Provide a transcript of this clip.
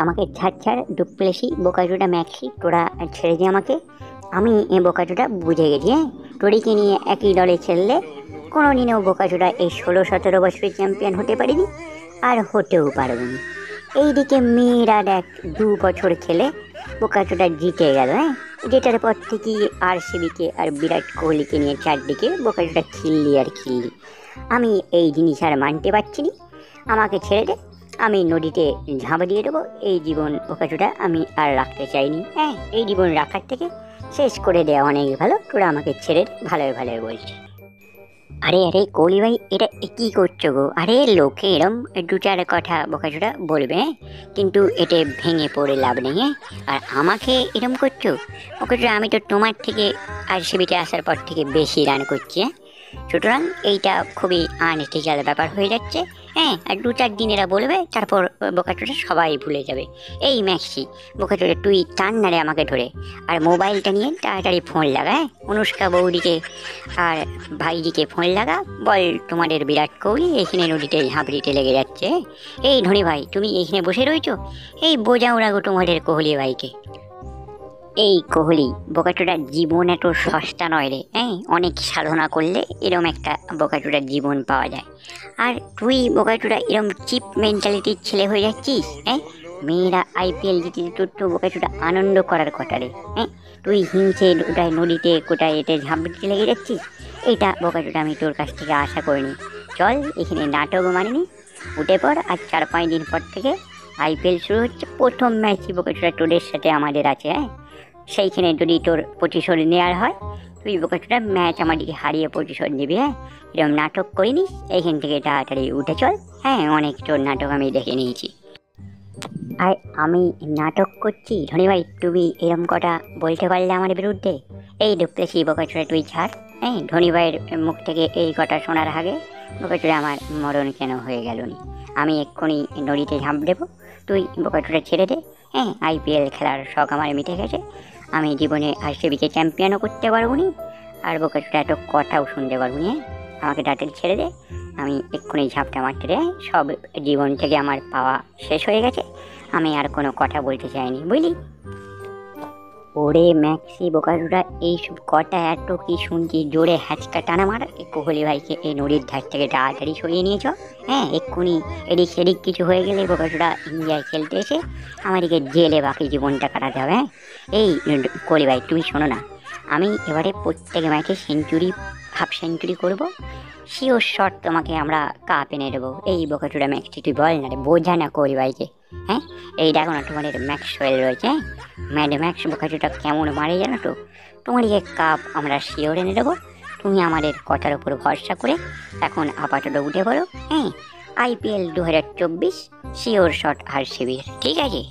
আমাকে ছাড় ছাড় ডুপ্লেসি বোকাচোদা ম্যাক্সি, তোরা ছেড়ে দে আমাকে। আমি বোকাচোদা বুঝে গেছি। তোরিকে নিয়ে একই দলে খেললে কোনোদিনও বোকাচোদা এই 16-17 বছরের চ্যাম্পিয়ন হতে পারিনি, আর হতেও পারব না। এইদিকে মেয়েরা দেখ 2 বছর খেলে বোকাচোদা জিতে গেল। জেতার পর থেকেই RCBকে আর বিরাট কোহলিকে নিয়ে চারদিকে বোকাচোদা খিল্লি আর খিল্লি। আমি এই জিনিস আর মানতে পারছি না। আমাকে ছেড়ে দে, আমি নদীতে ঝাঁপ দিয়ে দেবো। এই জীবন বোকাচোদা আমি আর রাখতে চাইনি। এই জীবন রাখার থেকে শেষ করে দেওয়া অনেক ভালো। তোরা আমাকে ছেড়ে ভালোই ভালোই বলছি। আরে আরে কোহলি ভাই, এটা কি করছো গো? আরে লোকে এরম 2-4 কথা বোকাচোদা বলবে, কিন্তু এতে ভেঙে পড়ে লাভ নেই। আর আমাকে এরম করছো বোকাচোদা? আমি তো তোমার থেকে RCBতে আসার পর থেকে বেশি রান করছি। সুতরাং এইটা খুবই আনএথিক্যাল ব্যাপার হয়ে যাচ্ছে। আর 2-4 দিন এরা বলবে, তারপর বোকাচোদা সবাই ভুলে যাবে। এই ম্যাক্সি, বোকাচোদা তুই টান না রে আমাকে ধরে, আর মোবাইলটা নিয়ে তাড়াতাড়ি ফোন লাগা। অনুষ্কা বৌদিকে আর ভাইজিকে ফোন লাগা, বল তোমাদের বিরাট কোহলি এখানে নদীতে ঝাঁপ দিতে লেগে যাচ্ছে। এই ধনী ভাই, তুমি এখানে বসে রয়েছো, এই বোঝাও রাখো তোমাদের কোহলি ভাইকে। এই কোহলি, বোকাচোদার জীবন এত সস্তা নয় রে। অনেক সাধনা করলে এরম একটা বোকাচোদার জীবন পাওয়া যায়। আর তুই বোকাচোদা এরম চিপ মেন্টালিটির ছেলে হয়ে যাচ্ছিস। মেয়েরা IPL জিতে তোর তো বোকাচোদা আনন্দ করার কথা রে। তুই হিংসে কোথায় নদীতে কোথায় এতে ঝাঁপ দিতে লেগে যাচ্ছিস। এটা বোকাচোদা আমি তোর কাছ থেকে আশা করিনি। চল, এখানে নাটক মানিনি, উঠে পড়। আর 4-5 দিন পর থেকে IPL শুরু হচ্ছে। প্রথম ম্যাচই বোকাচোদা তোদের সাথে আমাদের আছে। সেইখানে যদি তোর প্রতিশোধ নেওয়ার হয়, তুই বোকাচোদা ম্যাচ আমাদেরকে হারিয়ে প্রতিশোধ নিবি। এরকম নাটক করিনি, এইখান থেকে তাড়াতাড়ি উঠে চল। অনেক তোর নাটক আমি দেখে নিয়েছি। আর আমি নাটক করছি ধনী ভাই, তুমি এরম কটা বলতে পারলে আমার বিরুদ্ধে? এই ডুপ্লেসি বোকাচোদা তুই ছাড়। ধনী ভাইয়ের মুখ থেকে এই কথা শোনার আগে বোকাচোদা আমার মরণ কেন হয়ে গেল নি। আমি এক্ষুনি নদীতে ঝাঁপ দেবো, তুই বোকাচোদা ছেড়ে দে। IPL খেলার শখ আমার মিটে গেছে। আমি জীবনে RCBকে চ্যাম্পিয়নও করতে পারবো নি, আর বোকাচোদা এত কথাও শুনতে পারবো নি। আমাকে তাড়াতাড়ি ছেড়ে দে, আমি এক্ষুনি ঝাঁপটা মারতে রে। সব জীবন থেকে আমার পাওয়া শেষ হয়ে গেছে, আমি আর কোনো কথা বলতে চাইনি, বুঝলি? ওরে ম্যাক্সি বোকাচোদা, এইসব কথা এত কি শুনছি, জোরে হ্যাচকা টানা মার। কোহলি ভাইকে এই নদীর ধার থেকে তাড়াতাড়ি সরিয়ে নিয়েছ। এক্ষুনি এদিক সেদিক কিছু হয়ে গেলে বোকাচোদা ইন্ডিয়ায় খেলতে এসে আমাদেরকে জেলে বাকি জীবনটা কাটাতে হবে। এই কোহলি ভাই, তুমি শোনো না, আমি এবারে প্রত্যেক ম্যাচে সেঞ্চুরি, হাফ সেঞ্চুরি করবো। শিওর শট তোমাকে আমরা কাপ এনে দেবো। এই বোকাচোদা ম্যাক্সি, তুই বল না রে, বোঝা না কোহলি ভাইকে। এই দেখো না, তোমাদের ম্যাক্সওয়েল রয়েছে। ম্যাড ম্যাক্স বোকাচোদা কেমন মারে জানো তো? তোমাদেরকে কাপ আমরা শিওর এনে দেবো। তুমি আমাদের কথার উপর ভরসা করে এখন আপাতত উঠে পড়ো। IPL 2024 শিওর শট RCB, ঠিক আছে?